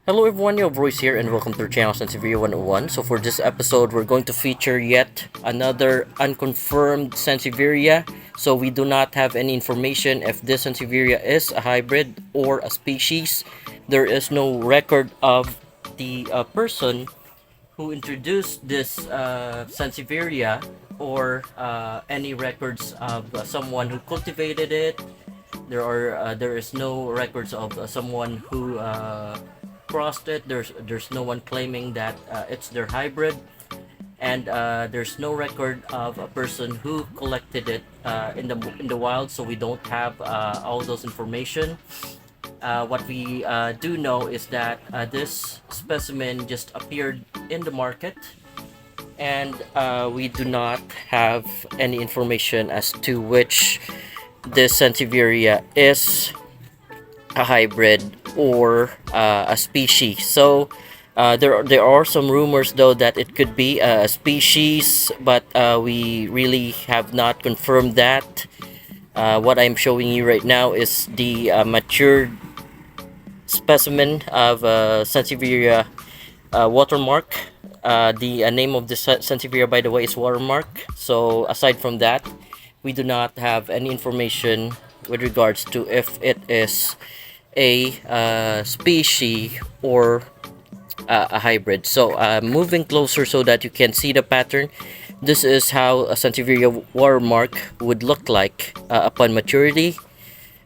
Hello everyone, your voice here and welcome to our channel Sansevieria 101. So for this episode, we're going to feature yet another unconfirmed Sansevieria. So we do not have any information if this Sansevieria is a hybrid or a species. There is no record of the person who introduced this Sansevieria or any records of someone who cultivated it. There is no records of someone who crossed it. There's no one claiming that it's their hybrid, and there's no record of a person who collected it in the wild. So we don't have all those information. What we do know is that this specimen just appeared in the market, and we do not have any information as to which this Sansevieria is a hybrid or a species. So there are some rumors though that it could be a species, but we really have not confirmed that. What I'm showing you right now is the matured specimen of Sansevieria Watermark. The name of the Sansevieria, by the way, is Watermark. So aside from that, we do not have any information with regards to if it is a species or a hybrid. So moving closer so that you can see the pattern, this is how a Sansevieria watermark would look like upon maturity.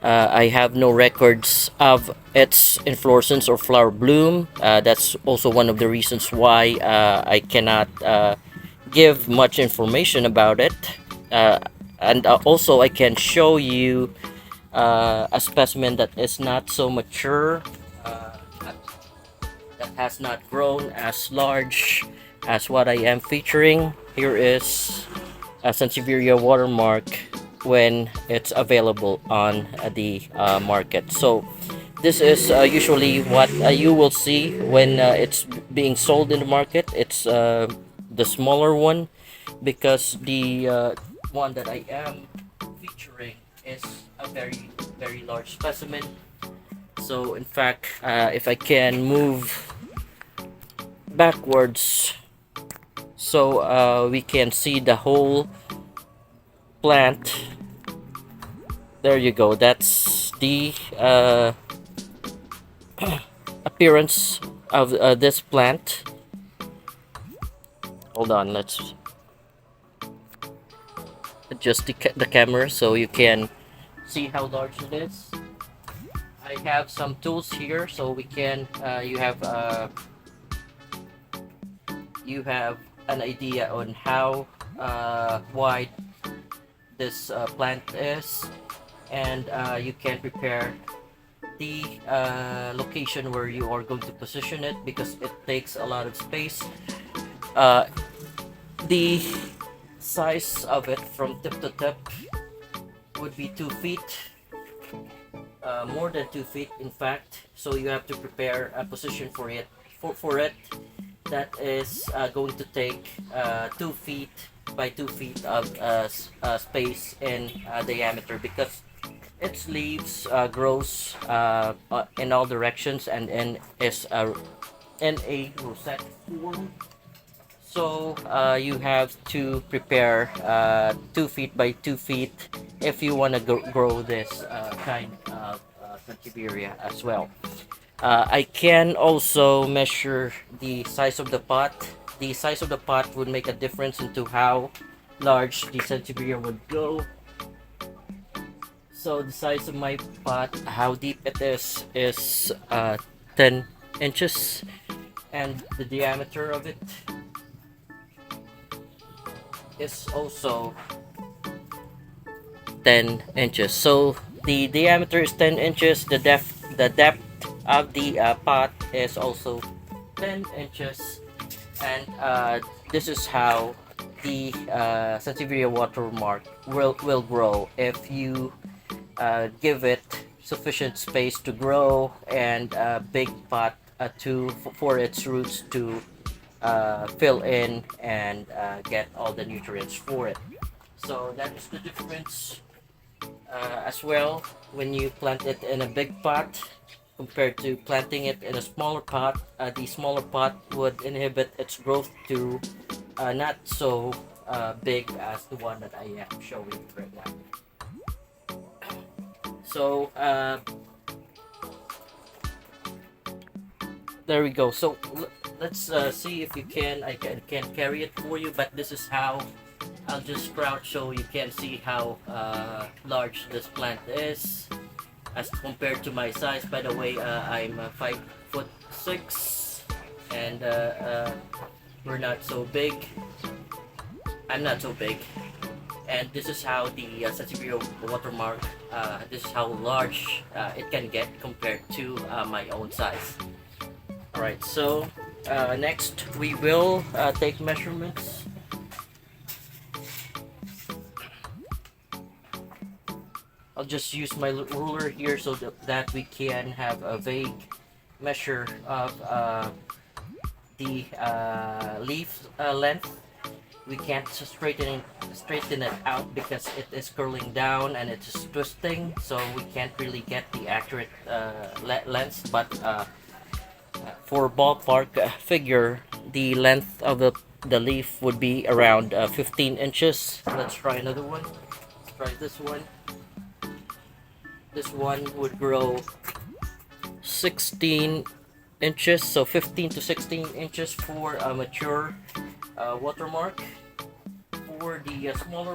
I have no records of its inflorescence or flower bloom. That's also one of the reasons why I cannot give much information about it. Uh, and also I can show you a specimen that is not so mature, that has not grown as large as what I am featuring. Here is a Sansevieria watermark when it's available on the market. So this is usually what you will see when it's being sold in the market. It's the smaller one, because the one that I am featuring is a very large specimen. So in fact, if I can move backwards so we can see the whole plant. There you go. That's the appearance of this plant. Hold on, let's adjust the camera so you can see how large it is. I have some tools here so we can you have an idea on how wide this plant is, and you can prepare the location where you are going to position it, because it takes a lot of space. The size of it from tip to tip would be 2 feet, more than 2 feet in fact. So you have to prepare a position for it that is going to take 2 feet by 2 feet of space in diameter, because its leaves grows in all directions and is in a rosette form. So you have to prepare 2 feet by 2 feet if you want to grow this kind of Sansevieria as well. I can also measure the size of the pot. The size of the pot would make a difference into how large the Sansevieria would go. So the size of my pot, how deep it is 10 inches, and the diameter of it is also 10 inches. So the diameter is 10 inches, the depth of the pot is also 10 inches, and this is how the Sansevieria watermark will grow if you give it sufficient space to grow, and a big pot for its roots to fill in and get all the nutrients for it. So that is the difference as well when you plant it in a big pot. compared to planting it in a smaller pot. The smaller pot would inhibit its growth to not so big as the one that I am showing right now. So there we go. So let's see if you can. I can carry it for you, but this is how I'll just crouch so you can see how large this plant is as compared to my size. By the way, I'm 5'6", and we're not so big. I'm not so big, and this is how the Sansevieria Watermark. This is how large it can get compared to my own size. All right, so next we will take measurements. I'll just use my ruler here so that we can have a vague measure of the leaf length. We can't straighten it out because it is curling down and it is twisting, so we can't really get the accurate length. But for ballpark figure, the length of the leaf would be around 15 inches. Let's try another one. Let's try this one. This one would grow 16 inches, so 15 to 16 inches for a mature watermark. For the smaller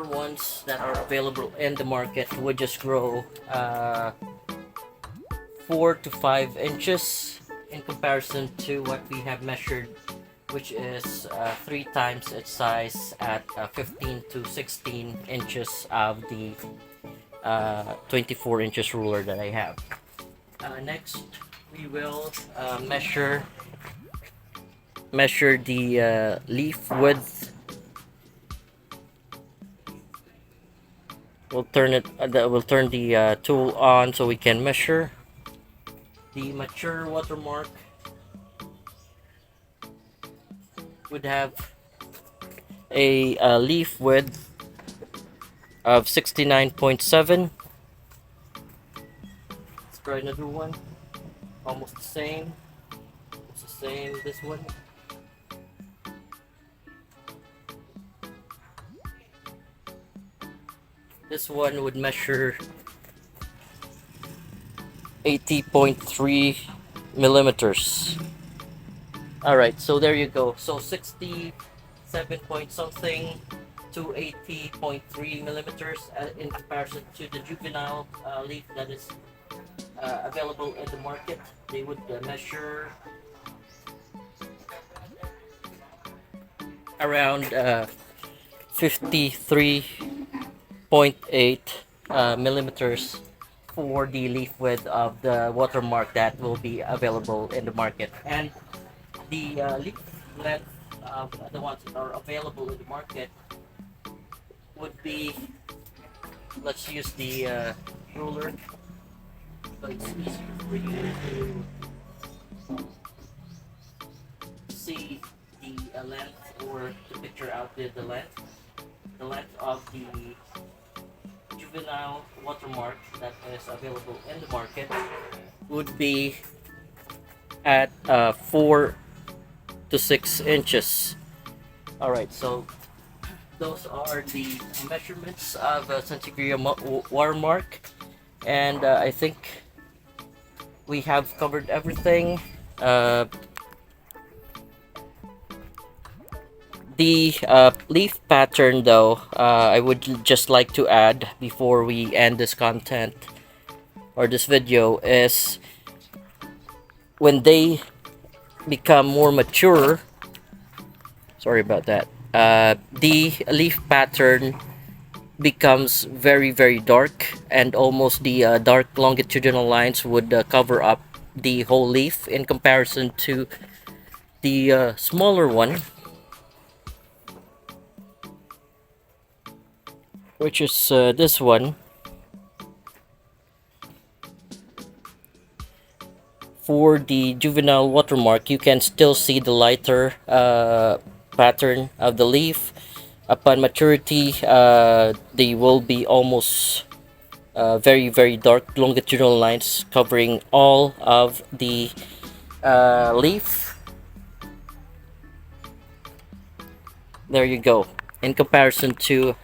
ones that are available in the market would just grow 4 to 5 inches in comparison to what we have measured, which is 3 times its size at 15 to 16 inches of the 24 inches ruler that I have. Next, we will measure the leaf width. We'll turn the tool on so we can measure the mature watermark. Would have a leaf width of 69.7. Let's try another one. Almost the same. It's the same. This one. This one would measure 80.3 millimeters. Alright, so there you go. So 67 point something to 80.3 millimeters in comparison to the juvenile leaf that is available in the market. They would measure around 53.8 millimeters for the leaf width of the watermark that will be available in the market. And the leaf length of the ones that are available in the market would be, let's use the ruler so it's easier for you to see the length, or to picture out the length. The length of the juvenile watermark that is available in the market would be at 4 to 6 inches. Alright, so those are the measurements of Sansevieria Watermark, and I think we have covered everything. The leaf pattern, though, I would just like to add before we end this content or this video, is when they become more mature, sorry about that, the leaf pattern becomes very dark, and almost the dark longitudinal lines would cover up the whole leaf in comparison to the smaller one, which is this one. For the juvenile watermark, you can still see the lighter pattern of the leaf. Upon maturity, they will be almost very very dark longitudinal lines covering all of the leaf. There you go. In comparison to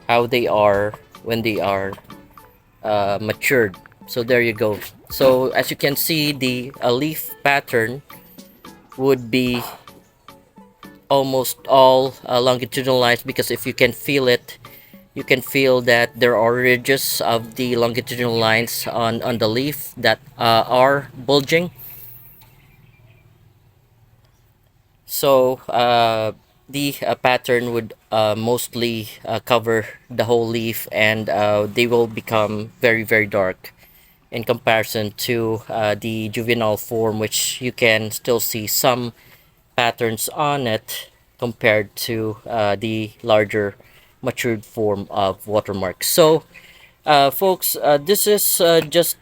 how they are when they are matured. So there you go. So as you can see, the leaf pattern would be almost all longitudinal lines, because if you can feel it, you can feel that there are ridges of the longitudinal lines on the leaf that are bulging. So the pattern would mostly cover the whole leaf, and they will become very very dark in comparison to the juvenile form, which you can still see some patterns on it compared to the larger matured form of watermark. So folks, this is just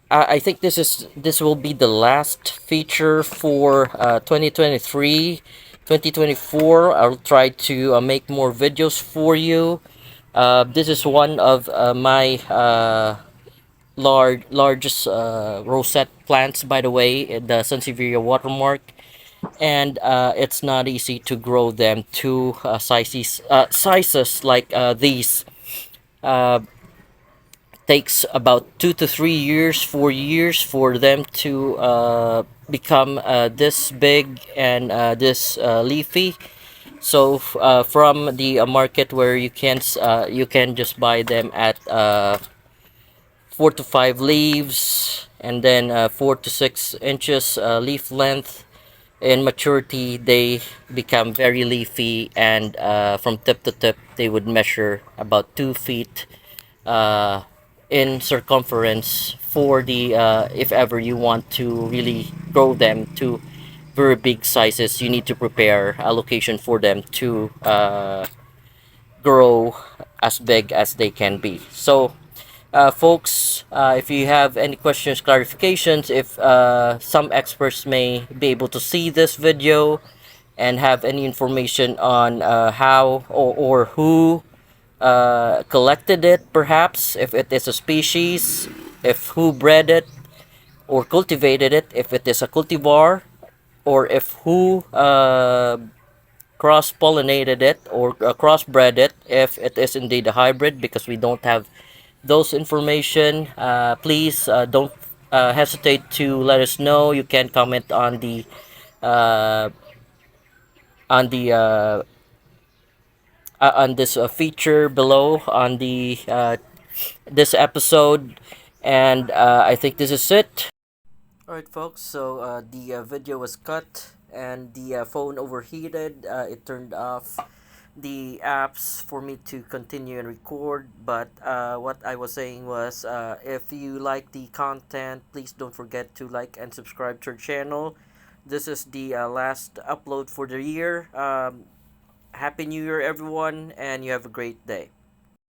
I think this will be the last feature for 2023. 2024, I'll try to make more videos for you. This is one of my largest rosette plants, by the way, the Sansevieria Watermark, and it's not easy to grow them to sizes like these. Uh, Takes about 2 to 3 years, 4 years for them to become this big and this leafy. So from the market where you can just buy them at 4 to 5 leaves, and then 4 to 6 inches leaf length. In maturity, they become very leafy, and from tip to tip, they would measure about 2 feet uh, in circumference. For the if ever you want to really grow them to very big sizes, you need to prepare a location for them to grow as big as they can be. So folks, if you have any questions, clarifications, if some experts may be able to see this video and have any information on how or who collected it, perhaps if it is a species, if who bred it or cultivated it, if it is a cultivar, or if who cross pollinated it or crossbred it, if it is indeed a hybrid, because we don't have those information. Please don't hesitate to let us know. You can comment uh, on the on this feature below on the this episode, and I think this is it. Alright folks, so the video was cut and the phone overheated. It turned off the apps for me to continue and record. But what I was saying was, if you like the content, please don't forget to like and subscribe to our channel. This is the last upload for the year. Happy New Year everyone, and you have a great day.